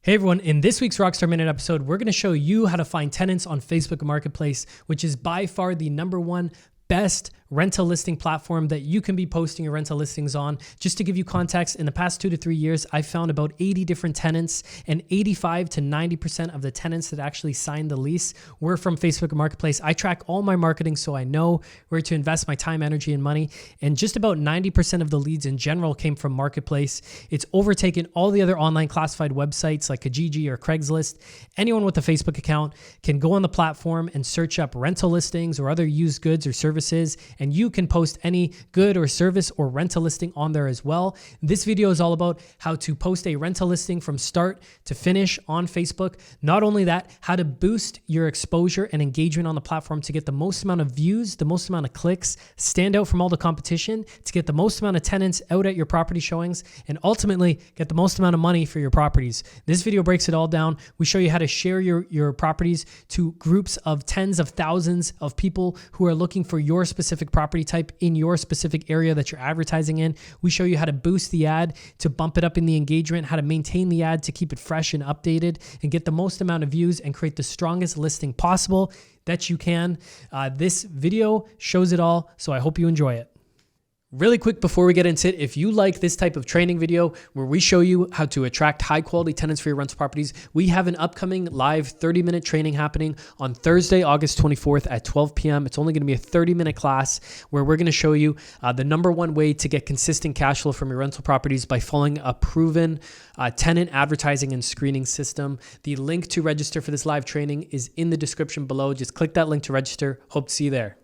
Hey everyone, in this week's Rockstar Minute episode, we're gonna show you how to find tenants on Facebook Marketplace, which is by far the #1 best rental listing platform that you can be posting your rental listings on. Just to give you context, in the past 2 to 3 years, I've found about 80 different tenants, and 85 to 90% of the tenants that actually signed the lease were from Facebook Marketplace. I track all my marketing so I know where to invest my time, energy, and money. And just about 90% of the leads in general came from Marketplace. It's overtaken all the other online classified websites like Kijiji or Craigslist. Anyone with a Facebook account can go on the platform and search up rental listings or other used goods or services, and you can post any good or service or rental listing on there as well. This video is all about how to post a rental listing from start to finish on Facebook. Not only that, how to boost your exposure and engagement on the platform to get the most amount of views, the most amount of clicks, stand out from all the competition, to get the most amount of tenants out at your property showings, and ultimately get the most amount of money for your properties. This video breaks it all down. We show you how to share your properties to groups of tens of thousands of people who are looking for your specific property type in your specific area that you're advertising in. We show you how to boost the ad to bump it up in the engagement, how to maintain the ad to keep it fresh and updated and get the most amount of views and create the strongest listing possible that you can. This video shows it all, so I hope you enjoy it. Really quick before we get into it, if you like this type of training video where we show you how to attract high quality tenants for your rental properties, we have an upcoming live 30-minute training happening on Thursday, August 24th at 12 p.m. It's only going to be a 30-minute class where we're going to show you the #1 way to get consistent cash flow from your rental properties by following a proven tenant advertising and screening system. The link to register for this live training is in the description below. Just click that link to register. Hope to see you there.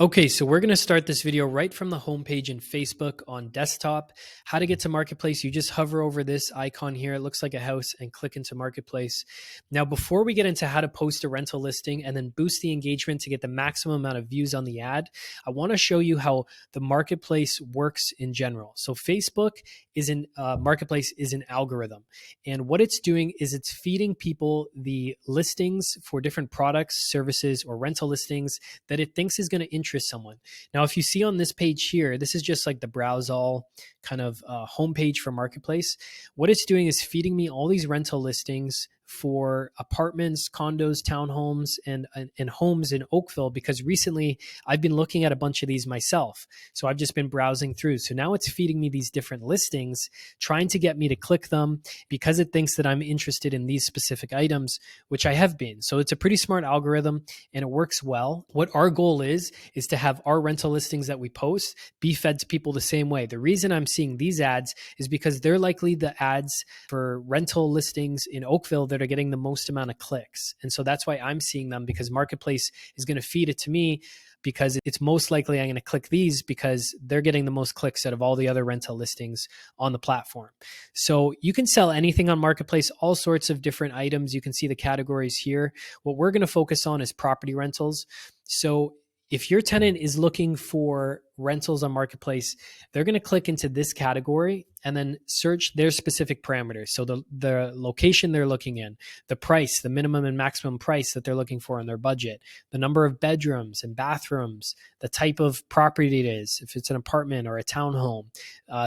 Okay, so we're going to start this video right from the homepage in Facebook on desktop. How to get to Marketplace, you just hover over this icon here. It looks like a house and click into Marketplace. Now, before we get into how to post a rental listing and then boost the engagement to get the maximum amount of views on the ad, I want to show you how the Marketplace works in general. So Facebook is Marketplace is an algorithm. And what it's doing is it's feeding people the listings for different products, services, or rental listings that it thinks is going to interest someone. Now, if you see on this page here, this is just like the browse all kind of homepage for Marketplace. What it's doing is feeding me all these rental listings for apartments, condos, townhomes, and homes in Oakville, because recently I've been looking at a bunch of these myself. So I've just been browsing through. So now it's feeding me these different listings, trying to get me to click them because it thinks that I'm interested in these specific items, which I have been. So it's a pretty smart algorithm and it works well. What our goal is to have our rental listings that we post be fed to people the same way. The reason I'm seeing these ads is because they're likely the ads for rental listings in Oakville that are getting the most amount of clicks. And so that's why I'm seeing them, because Marketplace is going to feed it to me, because it's most likely I'm going to click these because they're getting the most clicks out of all the other rental listings on the platform. So you can sell anything on Marketplace, all sorts of different items. You can see the categories here. What we're going to focus on is property rentals. So if your tenant is looking for rentals on Marketplace, they're going to click into this category and then search their specific parameters. So the location they're looking in, the price, the minimum and maximum price that they're looking for in their budget, the number of bedrooms and bathrooms, the type of property it is, if it's an apartment or a townhome,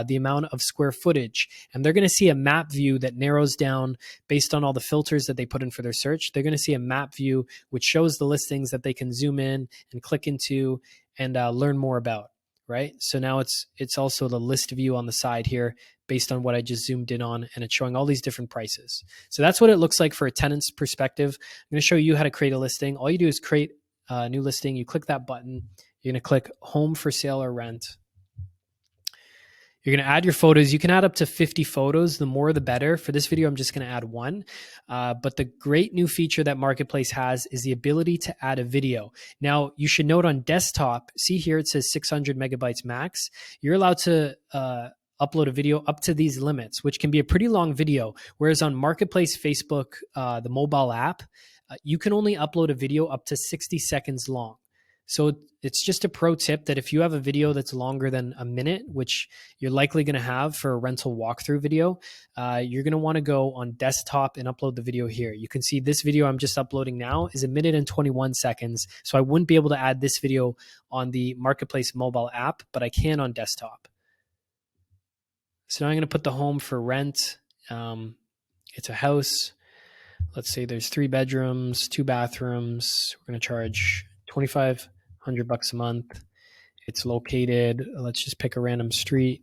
the amount of square footage. And they're going to see a map view that narrows down based on all the filters that they put in for their search. They're going to see a map view which shows the listings that they can zoom in and click into and learn more about. Right? So now it's also the list view on the side here based on what I just zoomed in on, and it's showing all these different prices. So that's what it looks like for a tenant's perspective. I'm going to show you how to create a listing. All you do is create a new listing. You click that button. You're going to click home for sale or rent. You're going to add your photos. You can add up to 50 photos. The more, the better. For this video, I'm just going to add one. But the great new feature that Marketplace has is the ability to add a video. Now, you should note on desktop, see here, it says 600 megabytes max. You're allowed to upload a video up to these limits, which can be a pretty long video. Whereas on Marketplace Facebook, the mobile app, you can only upload a video up to 60 seconds long. So it's just a pro tip that if you have a video that's longer than a minute, which you're likely going to have for a rental walkthrough video, you're going to want to go on desktop and upload the video here. You can see this video I'm just uploading now is 1 minute and 21 seconds. So I wouldn't be able to add this video on the Marketplace mobile app, but I can on desktop. So now I'm going to put the home for rent. It's a house. Let's say there's 3 bedrooms, 2 bathrooms. We're going to charge $2,500 a month. It's located, let's just pick a random street,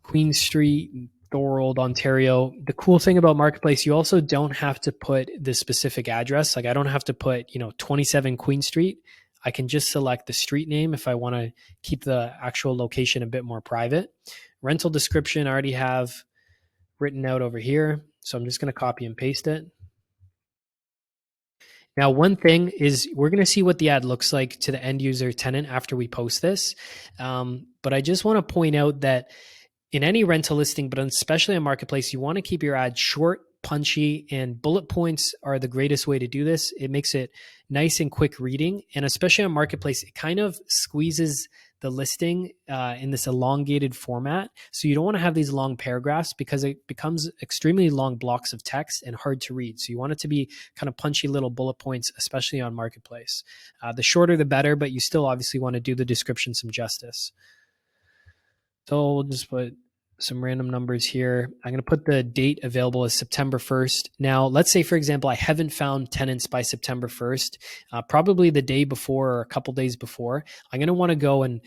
Queen Street, Thorold, Ontario. The cool thing about Marketplace, you also don't have to put the specific address. Like I don't have to put, 27 Queen Street. I can just select the street name if I want to keep the actual location a bit more private. Rental description I already have written out over here. So I'm just going to copy and paste it. Now, one thing is we're going to see what the ad looks like to the end user tenant after we post this. But I just want to point out that in any rental listing, but especially on Marketplace, you want to keep your ad short, punchy, and bullet points are the greatest way to do this. It makes it nice and quick reading. And especially on Marketplace, it kind of squeezes the listing in this elongated format. So you don't want to have these long paragraphs because it becomes extremely long blocks of text and hard to read. So you want it to be kind of punchy little bullet points, especially on Marketplace. The shorter, the better, but you still obviously want to do the description some justice. So we'll just put some random numbers here. I'm going to put the date available as September 1st. Now, let's say, for example, I haven't found tenants by September 1st, probably the day before or a couple days before. I'm going to want to go and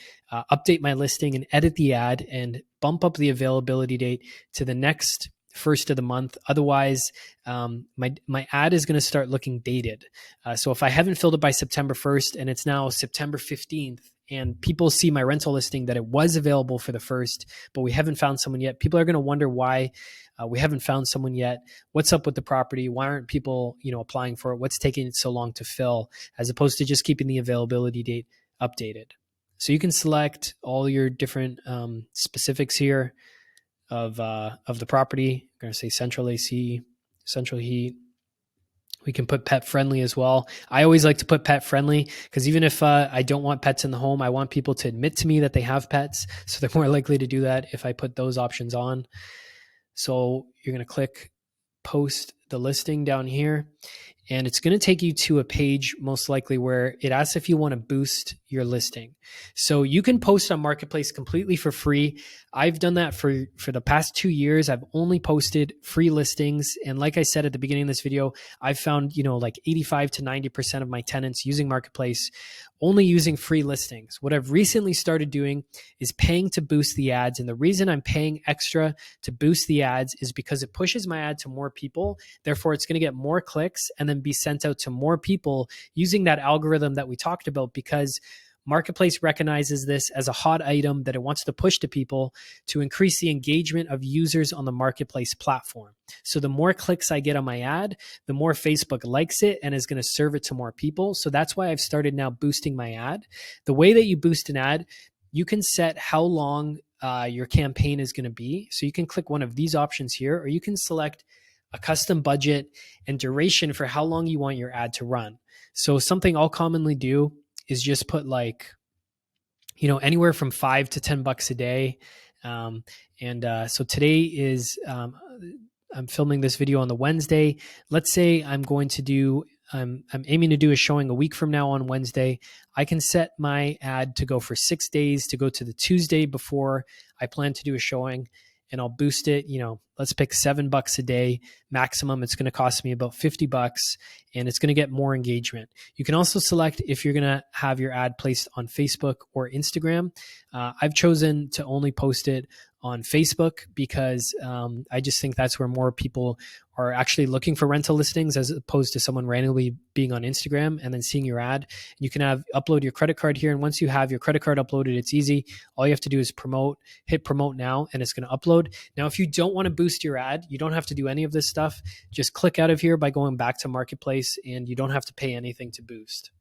update my listing and edit the ad and bump up the availability date to the next first of the month. Otherwise, my ad is going to start looking dated. So if I haven't filled it by September 1st and it's now September 15th, and people see my rental listing that it was available for the 1st, but we haven't found someone yet, people are going to wonder why we haven't found someone yet. What's up with the property? Why aren't people, applying for it? What's taking it so long to fill, as opposed to just keeping the availability date updated? So you can select all your different specifics here of the property. I'm going to say central AC, central heat. We can put pet friendly as well. I always like to put pet friendly because even if I don't want pets in the home, I want people to admit to me that they have pets. So they're more likely to do that if I put those options on. So you're going to click post the listing down here. And it's going to take you to a page most likely where it asks if you want to boost your listing. So you can post on Marketplace completely for free. I've done that for the past 2 years. I've only posted free listings. And like I said at the beginning of this video, I've found, like 85 to 90% of my tenants using Marketplace only using free listings. What I've recently started doing is paying to boost the ads. And the reason I'm paying extra to boost the ads is because it pushes my ad to more people. Therefore, it's going to get more clicks and then be sent out to more people using that algorithm that we talked about, because Marketplace recognizes this as a hot item that it wants to push to people to increase the engagement of users on the Marketplace platform. So the more clicks I get on my ad, the more Facebook likes it and is going to serve it to more people. So that's why I've started now boosting my ad. The way that you boost an ad, you can set how long your campaign is going to be. So you can click one of these options here, or you can select a custom budget and duration for how long you want your ad to run. So something I'll commonly do is just put anywhere from $5 to $10 a day. So today is, I'm filming this video on the Wednesday. Let's say I'm aiming to do a showing a week from now on Wednesday. I can set my ad to go for 6 days, to go to the Tuesday before I plan to do a showing. And I'll boost it, let's pick $7 a day maximum. It's going to cost me about $50 and it's going to get more engagement. You can also select if you're going to have your ad placed on Facebook or Instagram. I've chosen to only post it on Facebook because I just think that's where more people are actually looking for rental listings, as opposed to someone randomly being on Instagram and then seeing your ad. You can upload your credit card here. And once you have your credit card uploaded, it's easy. All you have to do is hit promote now, and it's going to upload. Now, if you don't want to boost your ad, you don't have to do any of this stuff. Just click out of here by going back to Marketplace, and you don't have to pay anything to boost.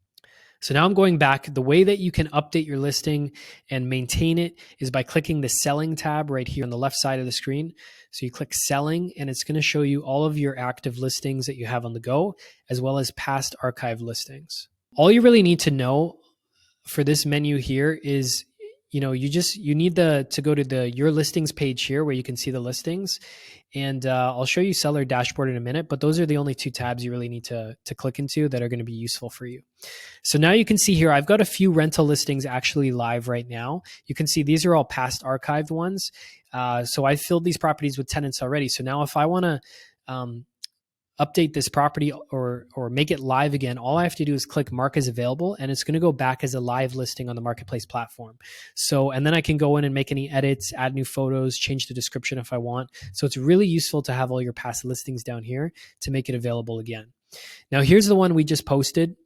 So now I'm going back. The way that you can update your listing and maintain it is by clicking the selling tab right here on the left side of the screen. So you click selling, and it's going to show you all of your active listings that you have on the go, as well as past archive listings. all you really need to know for this menu here is, you need to go to the your listings page here where you can see the listings, and I'll show you seller dashboard in a minute, but those are the only two tabs you really need to click into that are going to be useful for you. So now you can see here, I've got a few rental listings actually live right now. You can see these are all past archived ones. So I filled these properties with tenants already. So now if I want to update this property or make it live again, all I have to do is click mark as available, and it's going to go back as a live listing on the marketplace platform. So, and then I can go in and make any edits, add new photos, change the description if I want. So it's really useful to have all your past listings down here to make it available again. Now here's the one we just posted.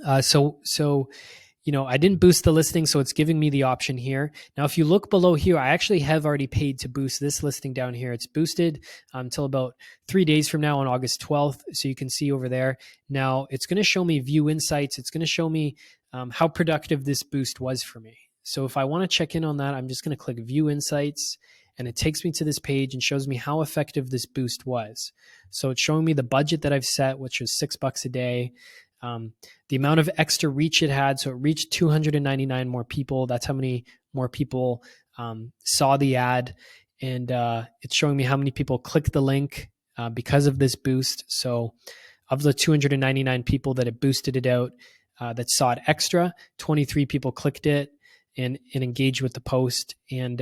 I didn't boost the listing, so it's giving me the option here. Now, if you look below here, I actually have already paid to boost this listing down here. It's boosted until about 3 days from now on August 12th. So you can see over there. Now, it's going to show me view insights. It's going to show me how productive this boost was for me. So if I want to check in on that, I'm just going to click view insights, and it takes me to this page and shows me how effective this boost was. So it's showing me the budget that I've set, which was $6 a day. The amount of extra reach it had. So it reached 299 more people. That's how many more people saw the ad. And it's showing me how many people clicked the link because of this boost. So of the 299 people that it boosted it out, that saw it extra, 23 people clicked it and engaged with the post. And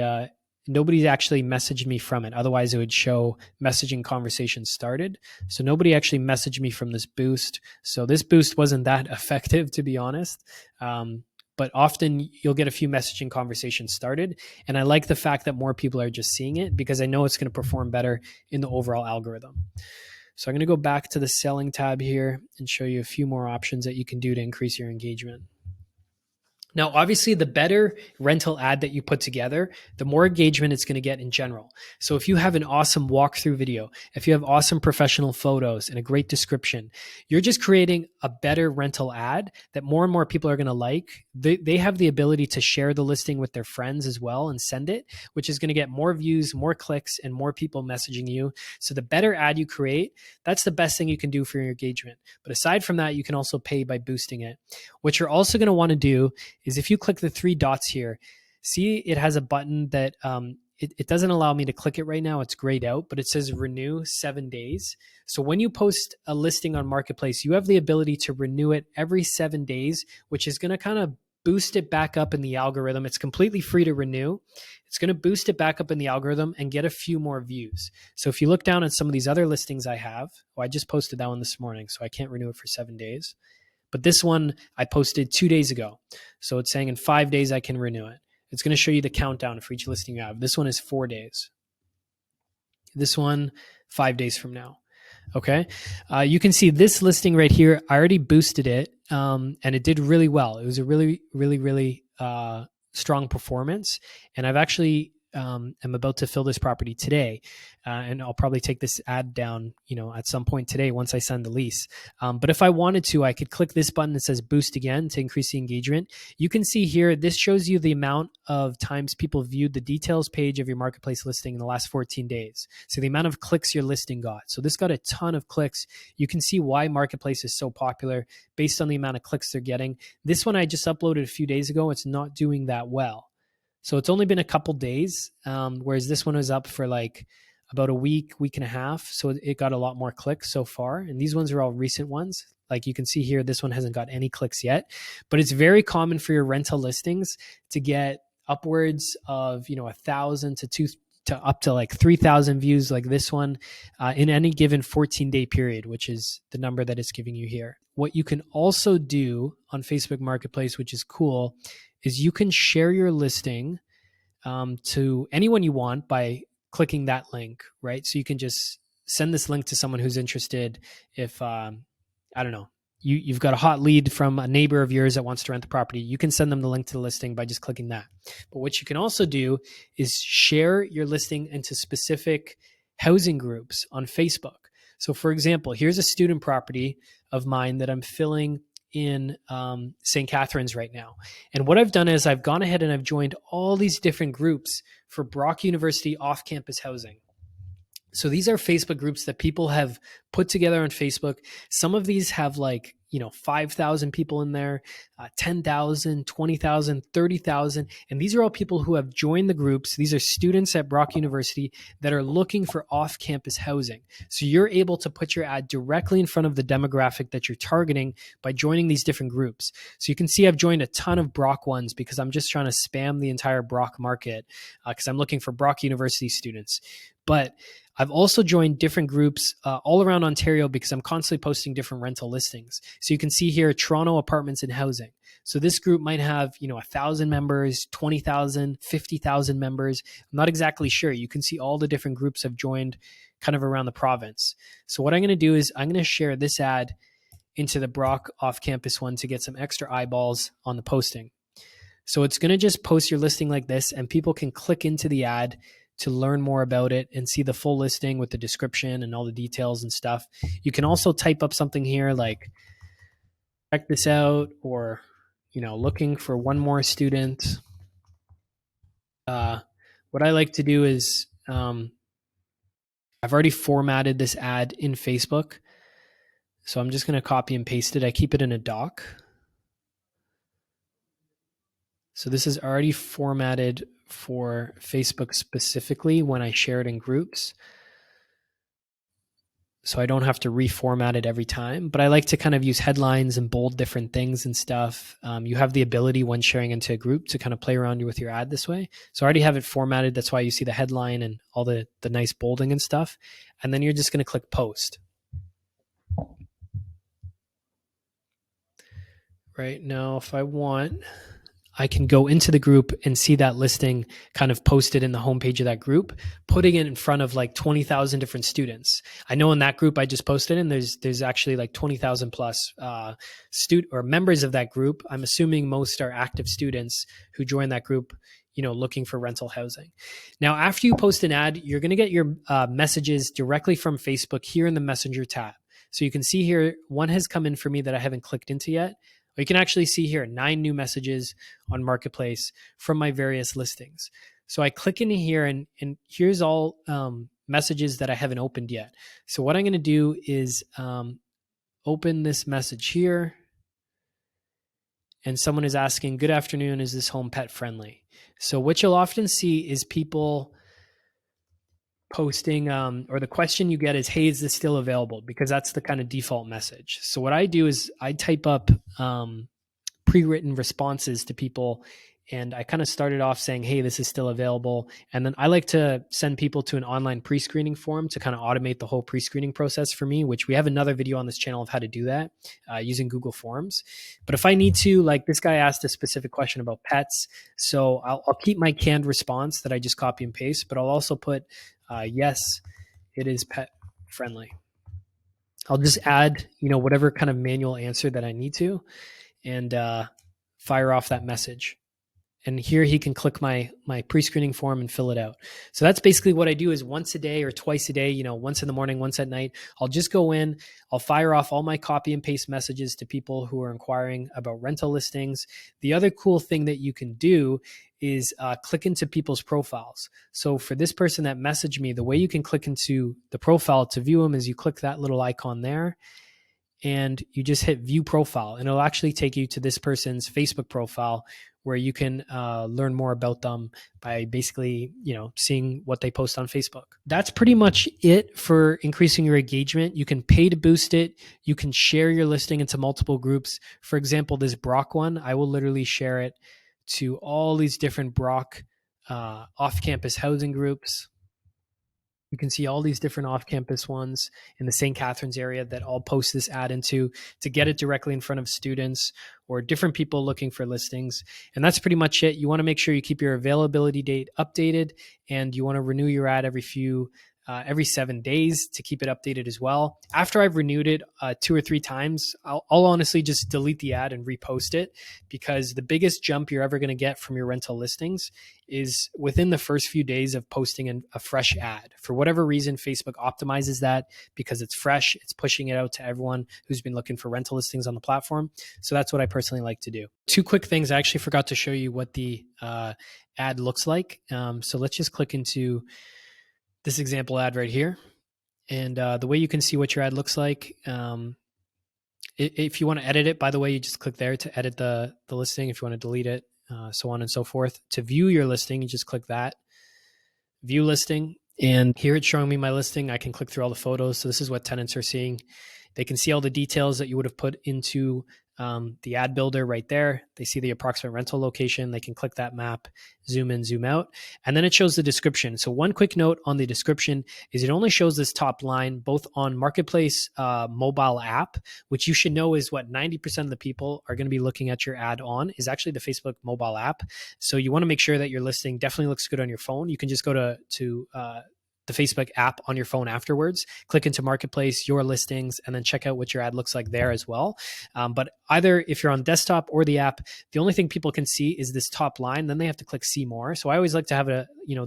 nobody's actually messaged me from it. Otherwise, it would show messaging conversations started. So nobody actually messaged me from this boost. So this boost wasn't that effective, to be honest. But often you'll get a few messaging conversations started. And I like the fact that more people are just seeing it because I know it's going to perform better in the overall algorithm. So I'm going to go back to the selling tab here and show you a few more options that you can do to increase your engagement. Now, obviously, the better rental ad that you put together, the more engagement it's going to get in general. So if you have an awesome walkthrough video, if you have awesome professional photos and a great description, you're just creating a better rental ad that more and more people are going to like. They have the ability to share the listing with their friends as well and send it, which is going to get more views, more clicks, and more people messaging you. So the better ad you create, that's the best thing you can do for your engagement. But aside from that, you can also pay by boosting it. What you're also going to want to do is if you click the three dots here, see it has a button that it doesn't allow me to click it right now. It's grayed out, but it says renew 7 days. So when you post a listing on Marketplace, you have the ability to renew it every 7 days, which is going to kind of boost it back up in the algorithm. It's completely free to renew. It's going to boost it back up in the algorithm and get a few more views. So if you look down at some of these other listings I have, I just posted that one this morning, so I can't renew it for 7 days. But this one I posted 2 days ago. So it's saying in 5 days I can renew it. It's going to show you the countdown for each listing you have. This one is 4 days. This one, 5 days from now. Okay. You can see this listing right here. I already boosted it and it did really well. It was a really, really, really strong performance. And I've actually am about to fill this property today. And I'll probably take this ad down, at some point today once I send the lease. But if I wanted to, I could click this button that says boost again to increase the engagement. You can see here, this shows you the amount of times people viewed the details page of your marketplace listing in the last 14 days. So the amount of clicks your listing got. So this got a ton of clicks. You can see why marketplace is so popular based on the amount of clicks they're getting. This one I just uploaded a few days ago. It's not doing that well. So it's only been a couple days, whereas this one was up for like about a week and a half. So it got a lot more clicks so far. And these ones are all recent ones. Like you can see here, this one hasn't got any clicks yet, but it's very common for your rental listings to get upwards of, 1,000 to up to like 3,000 views like this one in any given 14-day period, which is the number that it's giving you here. What you can also do on Facebook Marketplace, which is cool, is you can share your listing to anyone you want by clicking that link, right? So you can just send this link to someone who's interested. If, I don't know, you've got a hot lead from a neighbor of yours that wants to rent the property, you can send them the link to the listing by just clicking that. But what you can also do is share your listing into specific housing groups on Facebook. So for example, here's a student property of mine that I'm filling in St. Catharines right now. And what I've done is I've gone ahead and I've joined all these different groups for Brock University off-campus housing. So these are Facebook groups that people have put together on Facebook. Some of these have like, 5,000 people in there, 10,000, 20,000, 30,000. And these are all people who have joined the groups. These are students at Brock University that are looking for off-campus housing. So you're able to put your ad directly in front of the demographic that you're targeting by joining these different groups. So you can see I've joined a ton of Brock ones because I'm just trying to spam the entire Brock market because I'm looking for Brock University students. But I've also joined different groups all around Ontario because I'm constantly posting different rental listings. So you can see here, Toronto Apartments and Housing. So this group might have, 1,000 members, 20,000, 50,000 members. I'm not exactly sure. You can see all the different groups I've joined kind of around the province. So what I'm going to do is I'm going to share this ad into the Brock off-campus one to get some extra eyeballs on the posting. So it's going to just post your listing like this, and people can click into the ad to learn more about it and see the full listing with the description and all the details and stuff. You can also type up something here like, check this out, or, looking for one more student. What I like to do is I've already formatted this ad in Facebook. So I'm just going to copy and paste it. I keep it in a doc. So this is already formatted for Facebook specifically when I share it in groups. So I don't have to reformat it every time, but I like to kind of use headlines and bold different things and stuff. You have the ability when sharing into a group to kind of play around with your ad this way. So I already have it formatted. That's why you see the headline and all the nice bolding and stuff. And then you're just going to click post. Right now, if I want, I can go into the group and see that listing kind of posted in the homepage of that group, putting it in front of like 20,000 different students. I know in that group I just posted in, there's actually like 20,000 plus or members of that group. I'm assuming most are active students who join that group, looking for rental housing. Now, after you post an ad, you're going to get your messages directly from Facebook here in the Messenger tab. So you can see here, one has come in for me that I haven't clicked into yet. You can actually see here 9 new messages on Marketplace from my various listings. So I click into here and here's all messages that I haven't opened yet. So what I'm going to do is open this message here. And someone is asking, good afternoon, is this home pet friendly? So what you'll often see is people posting, or the question you get is, hey, is this still available? Because that's the kind of default message. So what I do is I type up pre-written responses to people, and I kind of started off saying, hey, this is still available. And then I like to send people to an online pre-screening form to kind of automate the whole pre-screening process for me, which we have another video on this channel of how to do that using Google Forms. But if I need to, like this guy asked a specific question about pets, so I'll keep my canned response that I just copy and paste, but I'll also put, yes, it is pet friendly. I'll just add, whatever kind of manual answer that I need to, and fire off that message. And here he can click my pre-screening form and fill it out. So that's basically what I do is once a day or twice a day, once in the morning, once at night, I'll just go in, I'll fire off all my copy and paste messages to people who are inquiring about rental listings. The other cool thing that you can do is click into people's profiles. So for this person that messaged me, the way you can click into the profile to view them is you click that little icon there, and you just hit view profile, and it'll actually take you to this person's Facebook profile where you can learn more about them by basically, seeing what they post on Facebook. That's pretty much it for increasing your engagement. You can pay to boost it. You can share your listing into multiple groups. For example, this Brock one, I will literally share it to all these different Brock off-campus housing groups. You can see all these different off-campus ones in the St. Catharines area that I'll post this ad into to get it directly in front of students or different people looking for listings. And that's pretty much it. You want to make sure you keep your availability date updated, and you want to renew your ad every 7 days to keep it updated as well. After I've renewed it 2 or 3 times, I'll honestly just delete the ad and repost it, because the biggest jump you're ever going to get from your rental listings is within the first few days of posting a fresh ad. For whatever reason, Facebook optimizes that because it's fresh. It's pushing it out to everyone who's been looking for rental listings on the platform. So that's what I personally like to do. 2 quick things. I actually forgot to show you what the ad looks like. So let's just click into this example ad right here. And the way you can see what your ad looks like If you want to edit it, by the way, you just click there to edit the listing. If you want to delete it, so on and so forth. To view your listing, you just click that, view listing. And here it's showing me my listing. I can click through all the photos. So this is what tenants are seeing. They can see all the details that you would have put into the ad builder right there. They see the approximate rental location. They can click that map, zoom in, zoom out, and then it shows the description. So one quick note on the description is it only shows this top line both on Marketplace mobile app, which you should know is what 90% of the people are going to be looking at your ad on, is actually the Facebook mobile app. So you want to make sure that your listing definitely looks good on your phone. You can just go to the Facebook app on your phone afterwards, click into Marketplace, your listings, and then check out what your ad looks like there as well. But either if you're on desktop or the app, the only thing people can see is this top line. Then they have to click see more. So I always like to have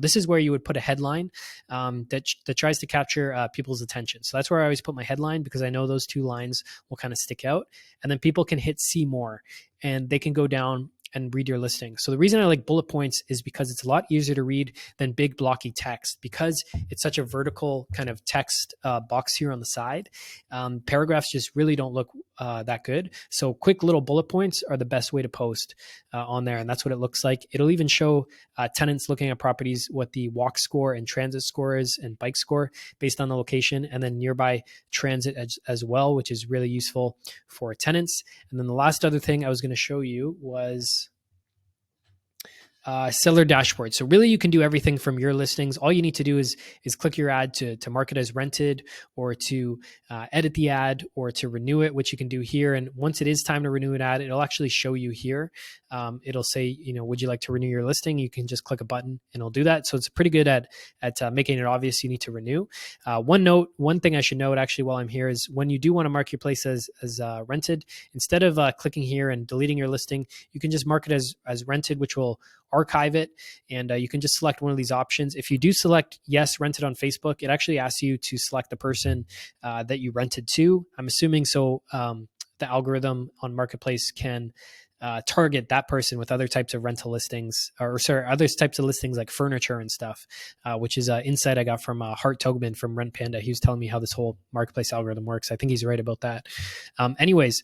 this is where you would put a headline that tries to capture people's attention. So that's where I always put my headline, because I know those two lines will kind of stick out. And then people can hit see more and they can go down and read your listing. So the reason I like bullet points is because it's a lot easier to read than big blocky text, because it's such a vertical kind of text box here on the side. Paragraphs just really don't look that good. So quick little bullet points are the best way to post on there. And that's what it looks like. It'll even show tenants looking at properties what the walk score and transit score is and bike score based on the location, and then nearby transit as well, which is really useful for tenants. And then the last other thing I was going to show you was seller dashboard. So really you can do everything from your listings. All you need to do is click your ad to mark it as rented, or to edit the ad, or to renew it, which you can do here. And once it is time to renew an ad, it'll actually show you here. It'll say, would you like to renew your listing? You can just click a button and it'll do that. So it's pretty good at making it obvious you need to renew. One thing I should note actually while I'm here is when you do want to mark your place as rented, instead of clicking here and deleting your listing, you can just mark it as rented, which will archive it. And you can just select one of these options. If you do select yes, rented on Facebook, it actually asks you to select the person that you rented to. I'm assuming so the algorithm on Marketplace can target that person with other types of rental listings, or other types of listings like furniture and stuff, which is insight I got from Hart Togman from Rent Panda. He was telling me how this whole Marketplace algorithm works. I think he's right about that. Anyways,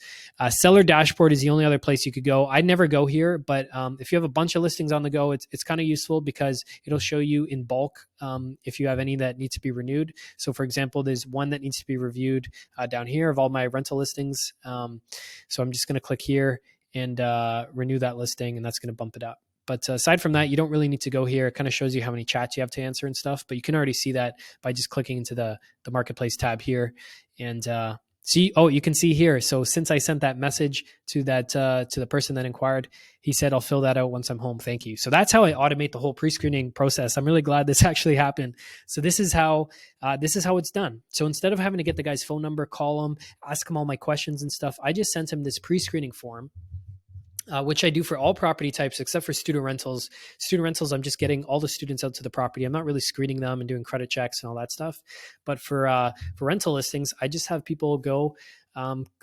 seller dashboard is the only other place you could go. I never go here, but if you have a bunch of listings on the go, it's kind of useful because it'll show you in bulk if you have any that needs to be renewed. So for example, there's one that needs to be reviewed down here of all my rental listings. So I'm just going to click here and renew that listing, and that's going to bump it up. But aside from that, you don't really need to go here. It kind of shows you how many chats you have to answer and stuff, but you can already see that by just clicking into the Marketplace tab here. And you can see here. So since I sent that message to the person that inquired, he said, I'll fill that out once I'm home. Thank you. So that's how I automate the whole pre-screening process. I'm really glad this actually happened. So this is how it's done. So instead of having to get the guy's phone number, call him, ask him all my questions and stuff, I just sent him this pre-screening form. Which I do for all property types except for student rentals. Student rentals, I'm just getting all the students out to the property. I'm not really screening them and doing credit checks and all that stuff. But for rental listings, I just have people go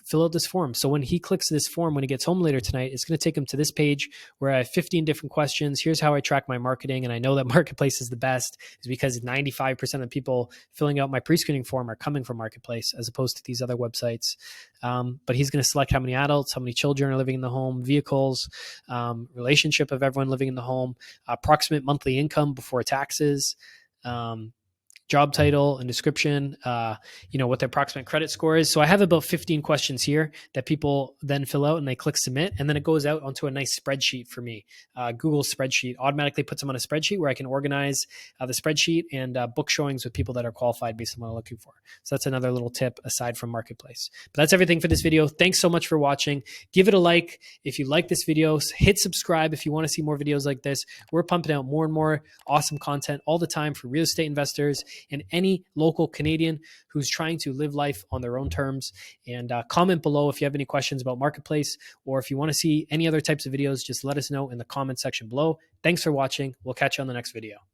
fill out this form. So when he clicks this form, when he gets home later tonight, it's going to take him to this page where I have 15 different questions. Here's how I track my marketing. And I know that Marketplace is the best is because 95% of the people filling out my pre-screening form are coming from Marketplace as opposed to these other websites. But he's going to select how many adults, how many children are living in the home, vehicles, relationship of everyone living in the home, approximate monthly income before taxes, job title and description, what their approximate credit score is. So I have about 15 questions here that people then fill out and they click submit. And then it goes out onto a nice spreadsheet for me. Google spreadsheet automatically puts them on a spreadsheet where I can organize the spreadsheet and book showings with people that are qualified based on what I'm looking for. So that's another little tip aside from Marketplace. But that's everything for this video. Thanks so much for watching. Give it a like if you like this video. Hit subscribe if you want to see more videos like this. We're pumping out more and more awesome content all the time for real estate investors and any local Canadian who's trying to live life on their own terms. And comment below if you have any questions about Marketplace, or if you want to see any other types of videos, just let us know in the comment section below. Thanks for watching. We'll catch you on the next video.